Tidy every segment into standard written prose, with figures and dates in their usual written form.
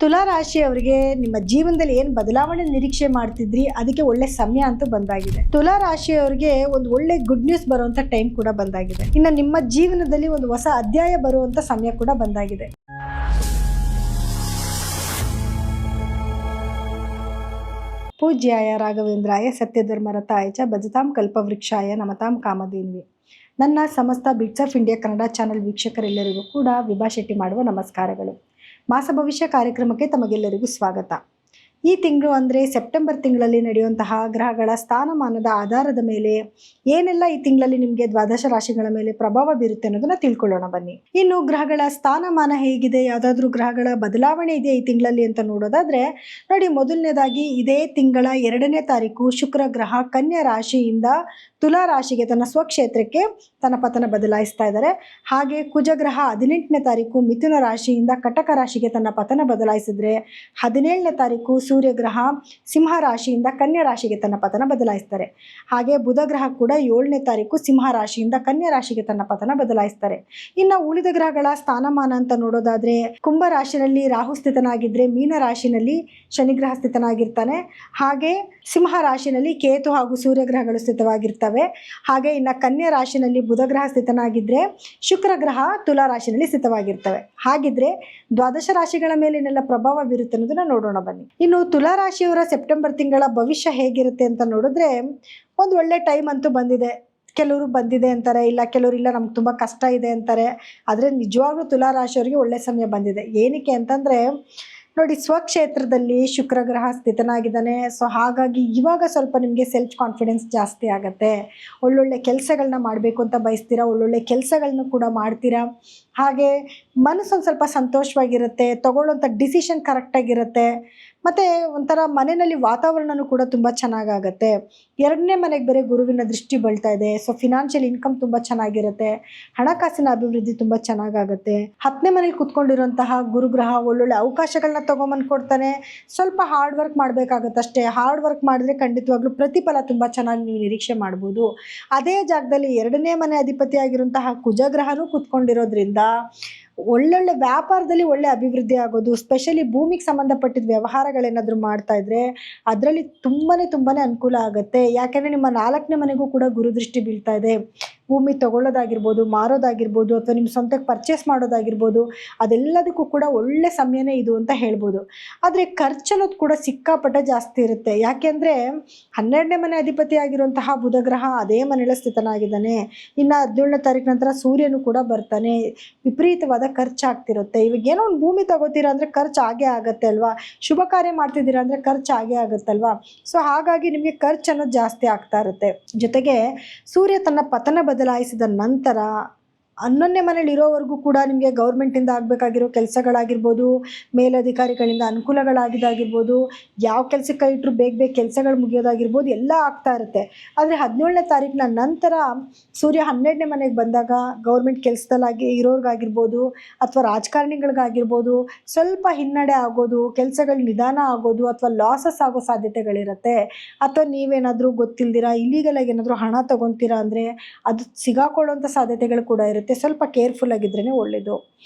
ತುಲಾ ರಾಶಿಯವರಿಗೆ ನಿಮ್ಮ ಜೀವನದಲ್ಲಿ ಏನು ಬದಲಾವಣೆ ನಿರೀಕ್ಷೆ ಮಾಡ್ತಿದ್ರಿ ಅದಕ್ಕೆ ಒಳ್ಳೆ ಸಮಯ ಅಂತೂ ಬಂದಾಗಿದೆ. ತುಲಾ ರಾಶಿಯವರಿಗೆ ಒಂದು ಒಳ್ಳೆ ಗುಡ್ ನ್ಯೂಸ್ ಬರುವಂತ ಟೈಮ್ ಕೂಡ ಬಂದಾಗಿದೆ. ಇನ್ನು ನಿಮ್ಮ ಜೀವನದಲ್ಲಿ ಒಂದು ಹೊಸ ಅಧ್ಯಾಯ ಬರುವಂತ ಸಮಯ ಕೂಡ ಬಂದಾಗಿದೆ. ಪೂಜ್ಯಾಯ ರಾಘವೇಂದ್ರಾಯ ಸತ್ಯಧರ್ಮರತಾಯ ಚ ಭಜತಾಂ ಕಲ್ಪವೃಕ್ಷಾಯ ನಮತಾಂ ಕಾಮಧೇನ್ವಿ. ನನ್ನ ಸಮಸ್ತ bits of India Kannada channel ವೀಕ್ಷಕರೆಲ್ಲರಿಗೂ ಕೂಡ ವಿಭಾ ಶೆಟ್ಟಿ ಮಾಡುವ ನಮಸ್ಕಾರಗಳು. ಮಾಸ ಭವಿಷ್ಯ ಕಾರ್ಯಕ್ರಮಕ್ಕೆ ತಮಗೆಲ್ಲರಿಗೂ ಸ್ವಾಗತ. ಈ ತಿಂಗಳು ಅಂದರೆ ಸೆಪ್ಟೆಂಬರ್ ತಿಂಗಳಲ್ಲಿ ನಡೆಯುವಂತಹ ಗ್ರಹಗಳ ಸ್ಥಾನಮಾನದ ಆಧಾರದ ಮೇಲೆ ಏನೆಲ್ಲ ಈ ತಿಂಗಳಲ್ಲಿ ನಿಮಗೆ ದ್ವಾದಶ ರಾಶಿಗಳ ಮೇಲೆ ಪ್ರಭಾವ ಬೀರುತ್ತೆ ಅನ್ನೋದನ್ನ ತಿಳ್ಕೊಳ್ಳೋಣ ಬನ್ನಿ. ಇನ್ನು ಗ್ರಹಗಳ ಸ್ಥಾನಮಾನ ಹೇಗಿದೆ, ಯಾವುದಾದ್ರೂ ಗ್ರಹಗಳ ಬದಲಾವಣೆ ಇದೆಯಾ ಈ ತಿಂಗಳಲ್ಲಿ ಅಂತ ನೋಡೋದಾದ್ರೆ ನೋಡಿ, ಮೊದಲನೇದಾಗಿ ಇದೇ ತಿಂಗಳ 2ನೇ ತಾರೀಕು ಶುಕ್ರ ಗ್ರಹ ಕನ್ಯಾ ರಾಶಿಯಿಂದ ತುಲಾ ರಾಶಿಗೆ ತನ್ನ ಸ್ವಕ್ಷೇತ್ರಕ್ಕೆ ತನ್ನ ಪತನ ಬದಲಾಯಿಸ್ತಾ ಇದ್ದಾರೆ. ಹಾಗೆ ಕುಜಗ್ರಹ 18ನೇ ತಾರೀಕು ಮಿಥುನ ರಾಶಿಯಿಂದ ಕಟಕ ರಾಶಿಗೆ ತನ್ನ ಪತನ ಬದಲಾಯಿಸಿದ್ರೆ 17ನೇ ತಾರೀಕು ಸೂರ್ಯಗ್ರಹ ಸಿಂಹ ರಾಶಿಯಿಂದ ಕನ್ಯಾ ರಾಶಿಗೆ ತನ್ನ ಪತನ ಬದಲಾಯಿಸ್ತಾರೆ. ಹಾಗೆ ಬುಧ ಗ್ರಹ ಕೂಡ 7ನೇ ತಾರೀಕು ಸಿಂಹ ರಾಶಿಯಿಂದ ಕನ್ಯಾ ರಾಶಿಗೆ ತನ್ನ ಪತನ ಬದಲಾಯಿಸ್ತಾರೆ. ಇನ್ನು ಉಳಿದ ಗ್ರಹಗಳ ಸ್ಥಾನಮಾನ ಅಂತ ನೋಡೋದಾದ್ರೆ ಕುಂಭ ರಾಶಿನಲ್ಲಿ ರಾಹು ಸ್ಥಿತನಾಗಿದ್ರೆ ಮೀನ ರಾಶಿನಲ್ಲಿ ಶನಿಗ್ರಹ ಸ್ಥಿತನಾಗಿರ್ತಾನೆ. ಹಾಗೆ ಸಿಂಹ ರಾಶಿನಲ್ಲಿ ಕೇತು ಹಾಗೂ ಸೂರ್ಯಗ್ರಹಗಳು ಸ್ಥಿತವಾಗಿರ್ತವೆ. ಹಾಗೆ ಇನ್ನು ಕನ್ಯಾ ರಾಶಿನಲ್ಲಿ ಬುಧ ಗ್ರಹ ಸ್ಥಿತನಾಗಿದ್ರೆ ಶುಕ್ರ ಗ್ರಹ ತುಲಾ ರಾಶಿನಲ್ಲಿ ಸ್ಥಿತವಾಗಿರ್ತವೆ. ಹಾಗಿದ್ರೆ ದ್ವಾದಶ ರಾಶಿಗಳ ಮೇಲೆ ಏನೆಲ್ಲ ಪ್ರಭಾವ ಬೀರುತ್ತೆ ಅನ್ನೋದನ್ನ ನೋಡೋಣ ಬನ್ನಿ. ಇನ್ನು ತುಲಾ ರಾಶಿಯವರ ಸೆಪ್ಟೆಂಬರ್ ತಿಂಗಳ ಭವಿಷ್ಯ ಹೇಗಿರುತ್ತೆ ಅಂತ ನೋಡಿದ್ರೆ ಒಂದು ಒಳ್ಳೆ ಟೈಮ್ ಅಂತೂ ಬಂದಿದೆ. ಕೆಲವರು ಬಂದಿದೆ ಅಂತಾರೆ, ಇಲ್ಲ ಕೆಲವರು ಇಲ್ಲ ನಮ್ಗೆ ತುಂಬ ಕಷ್ಟ ಇದೆ ಅಂತಾರೆ. ಆದರೆ ನಿಜವಾಗ್ಲೂ ತುಲಾ ರಾಶಿಯವರಿಗೆ ಒಳ್ಳೆ ಸಮಯ ಬಂದಿದೆ. ಏನಕ್ಕೆ ಅಂತಂದರೆ ನೋಡಿ, ಸ್ವಕ್ಷೇತ್ರದಲ್ಲಿ ಶುಕ್ರ ಗ್ರಹ ಸ್ಥಿತನಾಗಿದ್ದಾನೆ. ಸೊ ಹಾಗಾಗಿ ಇವಾಗ ಸ್ವಲ್ಪ ನಿಮಗೆ ಸೆಲ್ಫ್ ಕಾನ್ಫಿಡೆನ್ಸ್ ಜಾಸ್ತಿ ಆಗುತ್ತೆ. ಒಳ್ಳೊಳ್ಳೆ ಕೆಲಸಗಳನ್ನ ಮಾಡಬೇಕು ಅಂತ ಬಯಸ್ತೀರಾ, ಒಳ್ಳೊಳ್ಳೆ ಕೆಲಸಗಳನ್ನ ಕೂಡ ಮಾಡ್ತೀರಾ. ಹಾಗೆ ಮನಸ್ಸೊಂದು ಸ್ವಲ್ಪ ಸಂತೋಷವಾಗಿರುತ್ತೆ, ತಗೊಳ್ಳೋಂಥ ಡಿಸಿಷನ್ ಕರೆಕ್ಟಾಗಿರುತ್ತೆ. ಮತ್ತು ಒಂಥರ ಮನೆಯಲ್ಲಿ ವಾತಾವರಣನೂ ಕೂಡ ತುಂಬ ಚೆನ್ನಾಗಾಗತ್ತೆ. 2ನೇ ಮನೆಗೆ ಬೇರೆ ಗುರುವಿನ ದೃಷ್ಟಿ ಬೀಳ್ತಾ ಇದೆ. ಸೊ ಫಿನಾನ್ಷಿಯಲ್ ಇನ್ಕಮ್ ತುಂಬ ಚೆನ್ನಾಗಿರುತ್ತೆ, ಹಣಕಾಸಿನ ಅಭಿವೃದ್ಧಿ ತುಂಬ ಚೆನ್ನಾಗಾಗುತ್ತೆ. 10ನೇ ಮನೇಲಿ ಕುತ್ಕೊಂಡಿರುವಂತಹ ಗುರುಗ್ರಹ ಒಳ್ಳೊಳ್ಳೆ ಅವಕಾಶಗಳನ್ನ ತೊಗೊಂಬಂದು ಕೊಡ್ತಾನೆ. ಸ್ವಲ್ಪ ಹಾರ್ಡ್ ವರ್ಕ್ ಮಾಡಬೇಕಾಗತ್ತೆ ಅಷ್ಟೇ. ಹಾರ್ಡ್ ವರ್ಕ್ ಮಾಡಿದ್ರೆ ಖಂಡಿತವಾಗ್ಲೂ ಪ್ರತಿಫಲ ತುಂಬ ಚೆನ್ನಾಗಿ ನೀವು ನಿರೀಕ್ಷೆ ಮಾಡ್ಬೋದು. ಅದೇ ಜಾಗದಲ್ಲಿ 2ನೇ ಮನೆ ಅಧಿಪತಿ ಆಗಿರುವಂತಹ ಕುಜಗ್ರಹನೂ ಕುತ್ಕೊಂಡಿರೋದ್ರಿಂದ ಒಳ್ಳೊಳ್ಳೆ ವ್ಯಾಪಾರದಲ್ಲಿ ಒಳ್ಳೆ ಅಭಿವೃದ್ಧಿ ಆಗೋದು. ಸ್ಪೆಷಲಿ ಭೂಮಿಗೆ ಸಂಬಂಧಪಟ್ಟಿದ್ದ ವ್ಯವಹಾರಗಳೇನಾದರೂ ಮಾಡ್ತಾ ಇದ್ರೆ ಅದರಲ್ಲಿ ತುಂಬಾ ಅನುಕೂಲ ಆಗುತ್ತೆ. ಯಾಕೆಂದರೆ ನಿಮ್ಮ 4ನೇ ಮನೆಗೂ ಕೂಡ ಗುರುದೃಷ್ಟಿ ಬೀಳ್ತಾ ಇದೆ. ಭೂಮಿ ತಗೊಳ್ಳೋದಾಗಿರ್ಬೋದು, ಮಾರೋದಾಗಿರ್ಬೋದು, ಅಥವಾ ನಿಮ್ಮ ಸ್ವಂತಕ್ಕೆ ಪರ್ಚೇಸ್ ಮಾಡೋದಾಗಿರ್ಬೋದು, ಅದೆಲ್ಲದಕ್ಕೂ ಕೂಡ ಒಳ್ಳೆ ಸಮಯನೇ ಇದು ಅಂತ ಹೇಳ್ಬೋದು. ಆದರೆ ಖರ್ಚನ್ನೋದು ಕೂಡ ಸಿಕ್ಕಾಪಟ್ಟೆ ಜಾಸ್ತಿ ಇರುತ್ತೆ. ಯಾಕೆಂದರೆ 12ನೇ ಮನೆ ಅಧಿಪತಿ ಆಗಿರುವಂತಹ ಬುಧಗ್ರಹ ಅದೇ ಮನೆಯಲ್ಲೇ ಸ್ಥಿತನಾಗಿದ್ದಾನೆ. ಇನ್ನು 17ನೇ ತಾರೀಕು ನಂತರ ಸೂರ್ಯನು ಕೂಡ ಬರ್ತಾನೆ. ವಿಪರೀತವಾದ ಖರ್ಚಾಗ್ತಿರುತ್ತೆ. ಇವಾಗ ಏನೋ ಒಂದು ಭೂಮಿ ತಗೋತೀರಾ ಅಂದರೆ ಖರ್ಚು ಆಗೇ ಆಗುತ್ತೆ ಅಲ್ವಾ. ಶುಭ ಕಾರ್ಯ ಮಾಡ್ತಿದ್ದೀರಾ ಅಂದರೆ ಖರ್ಚು ಆಗೇ ಆಗುತ್ತಲ್ವಾ. ಸೊ ಹಾಗಾಗಿ ನಿಮಗೆ ಖರ್ಚು ಅನ್ನೋದು ಜಾಸ್ತಿ ಆಗ್ತಾ ಇರುತ್ತೆ. ಜೊತೆಗೆ ಸೂರ್ಯ ತನ್ನ ಪತನ ಬದಲಾಯಿಸಿದ ನಂತರ 11ನೇ ಮನೇಲಿ ಇರೋವರೆಗೂ ಕೂಡ ನಿಮಗೆ ಗೌರ್ಮೆಂಟಿಂದ ಆಗಬೇಕಾಗಿರೋ ಕೆಲಸಗಳಾಗಿರ್ಬೋದು, ಮೇಲಧಿಕಾರಿಗಳಿಂದ ಅನುಕೂಲಗಳಾಗಿದ್ದಾಗಿರ್ಬೋದು, ಯಾವ ಕೆಲಸಕ್ಕೆ ಇಟ್ಟರು ಬೇಗ ಕೆಲಸಗಳು ಮುಗಿಯೋದಾಗಿರ್ಬೋದು, ಎಲ್ಲ ಆಗ್ತಾ ಇರುತ್ತೆ. ಆದರೆ 17ನೇ ತಾರೀಕಿನ ನಂತರ ಸೂರ್ಯ 12ನೇ ಮನೆಗೆ ಬಂದಾಗ ಗೌರ್ಮೆಂಟ್ ಕೆಲಸದಲ್ಲಾಗಿ ಇರೋರ್ಗಾಗಿರ್ಬೋದು ಅಥವಾ ರಾಜಕಾರಣಿಗಳಿಗಾಗಿರ್ಬೋದು ಸ್ವಲ್ಪ ಹಿನ್ನಡೆ ಆಗೋದು, ಕೆಲಸಗಳು ನಿಧಾನ ಆಗೋದು ಅಥವಾ ಲಾಸಸ್ ಆಗೋ ಸಾಧ್ಯತೆಗಳಿರುತ್ತೆ. ಅಥವಾ ನೀವೇನಾದರೂ ಗೊತ್ತಿಲ್ದಿರ ಇಲ್ಲೀಗಲಾಗಿ ಏನಾದರೂ ಹಣ ತಗೊತೀರಾ ಅಂದರೆ ಅದು ಸಿಗಾಕೊಳ್ಳುವಂಥ ಸಾಧ್ಯತೆಗಳು ಕೂಡ ಇರುತ್ತೆ. ಸ್ವಲ್ಪ ಕೇರ್ಫುಲ್ ಆಗಿದ್ರೇ ಒಳ್ಳೆಯದು.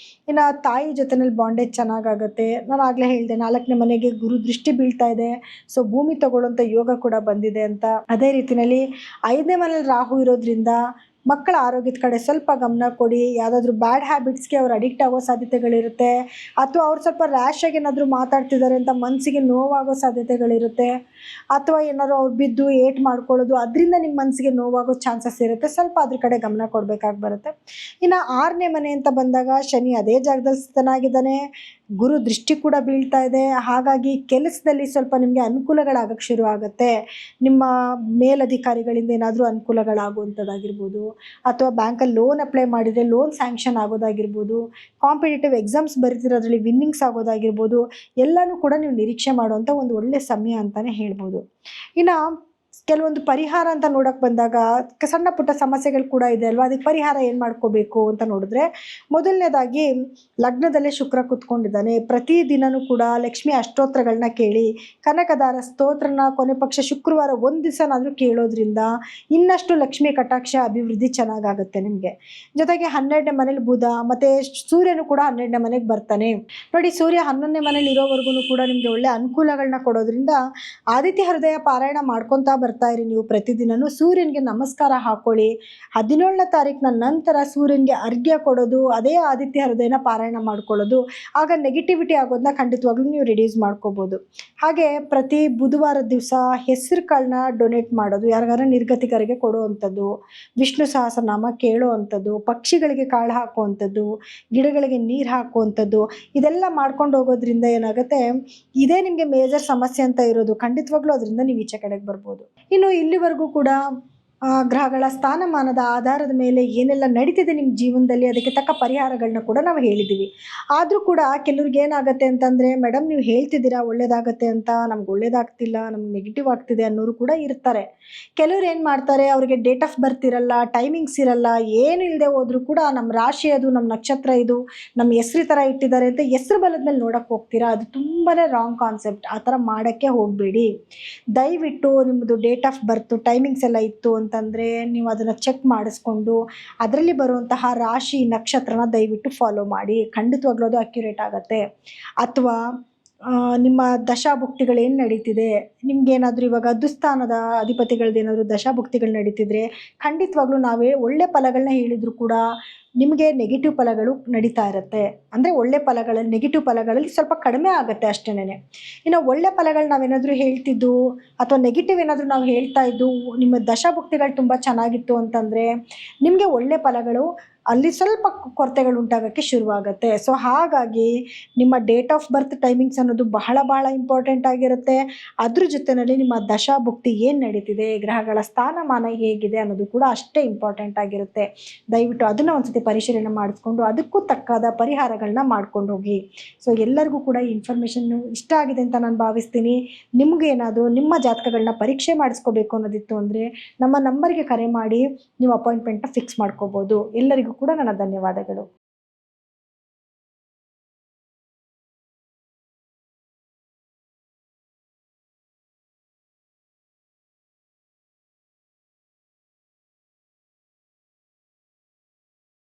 ಇನ್ನು ತಾಯಿ ಜೊತೆನಲ್ಲಿ ಬಾಂಡೇಜ್ ಚೆನ್ನಾಗಾಗುತ್ತೆ. ನಾನು ಆಗಲೇ ಹೇಳಿದೆ 4ನೇ ಮನೆಗೆ ಗುರು ದೃಷ್ಟಿ ಬೀಳ್ತಾ ಇದೆ. ಸೊ ಭೂಮಿ ತಗೊಳ್ಳುವಂಥ ಯೋಗ ಕೂಡ ಬಂದಿದೆ ಅಂತ. ಅದೇ ರೀತಿಯಲ್ಲಿ 5ನೇ ಮನೇಲಿ ರಾಹು ಇರೋದ್ರಿಂದ ಮಕ್ಕಳ ಆರೋಗ್ಯದ ಕಡೆ ಸ್ವಲ್ಪ ಗಮನ ಕೊಡಿ. ಯಾವುದಾದ್ರೂ ಬ್ಯಾಡ್ ಹ್ಯಾಬಿಟ್ಸ್ಗೆ ಅವ್ರು ಅಡಿಕ್ಟ್ ಆಗೋ ಸಾಧ್ಯತೆಗಳಿರುತ್ತೆ. ಅಥವಾ ಅವ್ರು ಸ್ವಲ್ಪ ರ್ಯಾಶಾಗಿ ಏನಾದರೂ ಮಾತಾಡ್ತಿದ್ದಾರೆ ಅಂತ ಮನಸ್ಸಿಗೆ ನೋವಾಗೋ ಸಾಧ್ಯತೆಗಳಿರುತ್ತೆ. ಅಥವಾ ಏನಾದ್ರು ಅವ್ರು ಬಿದ್ದು ಏಟ್ ಮಾಡ್ಕೊಳ್ಳೋದು, ಅದರಿಂದ ನಿಮ್ಮ ಮನಸ್ಸಿಗೆ ನೋವಾಗೋ ಚಾನ್ಸಸ್ ಇರುತ್ತೆ. ಸ್ವಲ್ಪ ಅದ್ರ ಕಡೆ ಗಮನ ಕೊಡಬೇಕಾಗಿ ಬರುತ್ತೆ. ಇನ್ನು 6ನೇ ಮನೆ ಅಂತ ಬಂದಾಗ ಶನಿ ಅದೇ ಜಾಗದಲ್ಲಿ ಸ್ಥಿತನಾಗಿದ್ದಾನೆ. ಗುರು ದೃಷ್ಟಿ ಕೂಡ ಬೀಳ್ತಾ ಇದೆ. ಹಾಗಾಗಿ ಕೆಲಸದಲ್ಲಿ ಸ್ವಲ್ಪ ನಿಮಗೆ ಅನುಕೂಲಗಳಾಗಕ್ಕೆ ಶುರು ಆಗುತ್ತೆ. ನಿಮ್ಮ ಮೇಲಧಿಕಾರಿಗಳಿಂದ ಏನಾದರೂ ಅನುಕೂಲಗಳಾಗುವಂಥದ್ದಾಗಿರ್ಬೋದು, ಅಥವಾ ಬ್ಯಾಂಕಲ್ಲಿ ಲೋನ್ ಅಪ್ಲೈ ಮಾಡಿದರೆ ಲೋನ್ ಸ್ಯಾಂಕ್ಷನ್ ಆಗೋದಾಗಿರ್ಬೋದು, ಕಾಂಪಿಟೇಟಿವ್ ಎಕ್ಸಾಮ್ಸ್ ಬರೀತಿರೋದ್ರಲ್ಲಿ ವಿನ್ನಿಂಗ್ಸ್ ಆಗೋದಾಗಿರ್ಬೋದು, ಎಲ್ಲನೂ ಕೂಡ ನೀವು ನಿರೀಕ್ಷೆ ಮಾಡುವಂಥ ಒಂದು ಒಳ್ಳೆಯ ಸಮಯ ಅಂತಲೇ ಹೇಳ್ಬೋದು. ಇನ್ನು ಕೆಲವೊಂದು ಪರಿಹಾರ ಅಂತ ನೋಡಕ್ಕೆ ಬಂದಾಗ ಸಣ್ಣ ಪುಟ್ಟ ಸಮಸ್ಯೆಗಳು ಕೂಡ ಇದೆ ಅಲ್ವಾ, ಅದಕ್ಕೆ ಪರಿಹಾರ ಏನು ಮಾಡ್ಕೋಬೇಕು ಅಂತ ನೋಡಿದ್ರೆ, ಮೊದಲನೇದಾಗಿ ಲಗ್ನದಲ್ಲೇ ಶುಕ್ರ ಕೂತ್ಕೊಂಡಿದ್ದಾನೆ, ಪ್ರತಿದಿನವೂ ಕೂಡ ಲಕ್ಷ್ಮಿ ಅಷ್ಟೋತ್ತರಗಳನ್ನ ಕೇಳಿ, ಕನಕದಾರ ಸ್ತೋತ್ರನ ಕೊನೆ ಪಕ್ಷ ಶುಕ್ರವಾರ ಒಂದು ದಿವಸನಾದರೂ ಕೇಳೋದ್ರಿಂದ ಇನ್ನಷ್ಟು ಲಕ್ಷ್ಮಿ ಕಟಾಕ್ಷ ಅಭಿವೃದ್ಧಿ ಚೆನ್ನಾಗಾಗುತ್ತೆ ನಿಮಗೆ. ಜೊತೆಗೆ 12ನೇ ಮನೇಲಿ ಬುಧ ಮತ್ತು ಸೂರ್ಯನು ಕೂಡ 12ನೇ ಮನೆಗೆ ಬರ್ತಾನೆ ನೋಡಿ. ಸೂರ್ಯ 11ನೇ ಮನೇಲಿ ಇರೋವರೆಗೂ ಕೂಡ ನಿಮಗೆ ಒಳ್ಳೆ ಅನುಕೂಲಗಳನ್ನ ಕೊಡೋದ್ರಿಂದ ಆದಿತ್ಯ ಹೃದಯ ಪಾರಾಯಣ ಮಾಡ್ಕೊತಾ ಬರ್ತಾ ಇರಿ ನೀವು ಪ್ರತಿದಿನನೂ. ಸೂರ್ಯನಿಗೆ ನಮಸ್ಕಾರ ಹಾಕೊಳ್ಳಿ. 17ನೇ ತಾರೀಕಿನ ನಂತರ ಸೂರ್ಯನಿಗೆ ಅರ್ಘ್ಯ ಕೊಡೋದು, ಅದೇ ಆದಿತ್ಯ ಹೃದಯನ ಪಾರಾಯಣ ಮಾಡ್ಕೊಳ್ಳೋದು, ಆಗ ನೆಗೆಟಿವಿಟಿ ಆಗೋದನ್ನ ಖಂಡಿತವಾಗ್ಲೂ ನೀವು ರಿಡ್ಯೂಸ್ ಮಾಡ್ಕೋಬೋದು. ಹಾಗೆ ಪ್ರತಿ ಬುಧವಾರದ ದಿವಸ ಹೆಸರು ಕಾಳನ್ನ ಡೊನೇಟ್ ಮಾಡೋದು, ಯಾರಿಗಾರ ನಿರ್ಗತಿಕರಿಗೆ ಕೊಡುವಂಥದ್ದು, ವಿಷ್ಣು ಸಹಸ್ರನಾಮ ಕೇಳುವಂಥದ್ದು, ಪಕ್ಷಿಗಳಿಗೆ ಕಾಳು ಹಾಕುವಂಥದ್ದು, ಗಿಡಗಳಿಗೆ ನೀರು ಹಾಕುವಂಥದ್ದು, ಇದೆಲ್ಲ ಮಾಡ್ಕೊಂಡು ಹೋಗೋದ್ರಿಂದ ಏನಾಗುತ್ತೆ, ಇದೇ ನಿಮಗೆ ಮೇಜರ್ ಸಮಸ್ಯೆ ಅಂತ ಇರೋದು, ಖಂಡಿತವಾಗ್ಲೂ ಅದರಿಂದ ನೀವು ಈಚೆ ಕಡೆಗೆ ಬರ್ಬೋದು. ಇನ್ನು ಇಲ್ಲಿವರೆಗೂ ಕೂಡ ಗ್ರಹಗಳ ಸ್ಥಾನಮಾನದ ಆಧಾರದ ಮೇಲೆ ಏನೆಲ್ಲ ನಡೀತಿದೆ ನಿಮ್ಮ ಜೀವನದಲ್ಲಿ ಅದಕ್ಕೆ ತಕ್ಕ ಪರಿಹಾರಗಳನ್ನ ಕೂಡ ನಾವು ಹೇಳಿದ್ದೀವಿ. ಆದರೂ ಕೂಡ ಕೆಲವ್ರಿಗೆ ಏನಾಗುತ್ತೆ ಅಂತಂದರೆ, ಮೇಡಮ್ ನೀವು ಹೇಳ್ತಿದ್ದೀರಾ ಒಳ್ಳೇದಾಗತ್ತೆ ಅಂತ, ನಮ್ಗೆ ಒಳ್ಳೇದಾಗ್ತಿಲ್ಲ, ನಮ್ಗೆ ನೆಗೆಟಿವ್ ಆಗ್ತಿದೆ ಅನ್ನೋರು ಕೂಡ ಇರ್ತಾರೆ. ಕೆಲವ್ರು ಏನು ಮಾಡ್ತಾರೆ, ಅವರಿಗೆ ಡೇಟ್ ಆಫ್ ಬರ್ತ್ ಇರಲ್ಲ, ಟೈಮಿಂಗ್ಸ್ ಇರಲ್ಲ, ಏನು ಇಲ್ಲದೆ ಹೋದರೂ ಕೂಡ ನಮ್ಮ ರಾಶಿ ಅದು, ನಮ್ಮ ನಕ್ಷತ್ರ ಇದು, ನಮ್ಮ ಹೆಸ್ರು ಥರ ಇಟ್ಟಿದ್ದಾರೆ ಅಂತ ಹೆಸ್ರು ಬಲದ ಮೇಲೆ ನೋಡೋಕ್ಕೆ ಹೋಗ್ತೀರಾ. ಅದು ತುಂಬಾ ರಾಂಗ್ ಕಾನ್ಸೆಪ್ಟ್. ಆ ಥರ ಮಾಡೋಕ್ಕೆ ಹೋಗಬೇಡಿ. ದಯವಿಟ್ಟು ನಿಮ್ಮದು ಡೇಟ್ ಆಫ್ ಬರ್ತು ಟೈಮಿಂಗ್ಸ್ ಎಲ್ಲ ಇತ್ತು ಅಂತಂದರೆ ನೀವು ಅದನ್ನು ಚೆಕ್ ಮಾಡಿಸ್ಕೊಂಡು ಅದರಲ್ಲಿ ಬರುವಂತಹ ರಾಶಿ ನಕ್ಷತ್ರನ ದಯವಿಟ್ಟು ಫಾಲೋ ಮಾಡಿ, ಖಂಡಿತವಾಗ್ಲೂ ಅದು ಅಕ್ಯುರೇಟ್ ಆಗುತ್ತೆ. ಅಥವಾ ನಿಮ್ಮ ದಶಾಭುಕ್ತಿಗಳು ಏನು ನಡೀತಿದೆ, ನಿಮ್ಗೇನಾದರೂ ಇವಾಗ ದುಸ್ಥಾನದ ಅಧಿಪತಿಗಳದ್ದೇನಾದರೂ ದಶಾಭುಕ್ತಿಗಳು ನಡೀತಿದ್ರೆ ಖಂಡಿತವಾಗ್ಲೂ ನಾವೇ ಒಳ್ಳೆ ಫಲಗಳನ್ನ ಹೇಳಿದರೂ ಕೂಡ ನಿಮಗೆ ನೆಗೆಟಿವ್ ಫಲಗಳು ನಡೀತಾ ಇರುತ್ತೆ. ಅಂದರೆ ಒಳ್ಳೆ ಫಲಗಳಲ್ಲಿ ನೆಗೆಟಿವ್ ಫಲಗಳಲ್ಲಿ ಸ್ವಲ್ಪ ಕಡಿಮೆ ಆಗುತ್ತೆ ಅಷ್ಟೇನೆ. ಇನ್ನು ಒಳ್ಳೆ ಫಲಗಳು ನಾವೇನಾದರೂ ಹೇಳ್ತಿದ್ದು ಅಥವಾ ನೆಗೆಟಿವ್ ಏನಾದರೂ ನಾವು ಹೇಳ್ತಾ ಇದ್ದು ನಿಮ್ಮ ದಶಾಭುಕ್ತಿಗಳು ತುಂಬ ಚೆನ್ನಾಗಿತ್ತು ಅಂತಂದರೆ ನಿಮಗೆ ಒಳ್ಳೆ ಫಲಗಳು ಅಲ್ಲಿ ಸ್ವಲ್ಪ ಕೊರತೆಗಳು ಉಂಟಾಗೋಕ್ಕೆ ಶುರುವಾಗುತ್ತೆ. ಸೊ ಹಾಗಾಗಿ ನಿಮ್ಮ ಡೇಟ್ ಆಫ್ ಬರ್ತ್ ಟೈಮಿಂಗ್ಸ್ ಅನ್ನೋದು ಬಹಳ ಇಂಪಾರ್ಟೆಂಟ್ ಆಗಿರುತ್ತೆ. ಅದ್ರ ಜೊತೆಯಲ್ಲಿ ನಿಮ್ಮ ದಶಾಭುಕ್ತಿ ಏನು ನಡೀತಿದೆ, ಗ್ರಹಗಳ ಸ್ಥಾನಮಾನ ಹೇಗಿದೆ ಅನ್ನೋದು ಕೂಡ ಅಷ್ಟೇ ಇಂಪಾರ್ಟೆಂಟ್ ಆಗಿರುತ್ತೆ. ದಯವಿಟ್ಟು ಅದನ್ನು ಒಂದ್ಸತಿ ಪರಿಶೀಲನೆ ಮಾಡಿಸ್ಕೊಂಡು ಅದಕ್ಕೂ ತಕ್ಕಾದ ಪರಿಹಾರಗಳನ್ನ ಮಾಡ್ಕೊಂಡು ಹೋಗಿ. ಸೊ ಎಲ್ಲರಿಗೂ ಕೂಡ ಈ ಇನ್ಫಾರ್ಮೇಷನ್ನು ಇಷ್ಟ ಆಗಿದೆ ಅಂತ ನಾನು ಭಾವಿಸ್ತೀನಿ. ನಿಮಗೇನಾದರೂ ನಿಮ್ಮ ಜಾತಕಗಳನ್ನ ಪರೀಕ್ಷೆ ಮಾಡಿಸ್ಕೋಬೇಕು ಅನ್ನೋದಿತ್ತು ಅಂದರೆ ನಮ್ಮ ನಂಬರ್ಗೆ ಕರೆ ಮಾಡಿ ನೀವು ಅಪಾಯಿಂಟ್ಮೆಂಟ್ನ ಫಿಕ್ಸ್ ಮಾಡ್ಕೋಬೋದು. ಎಲ್ಲರಿಗೂ ಕೂಡ ನನ್ನ ಧನ್ಯವಾದಗಳು.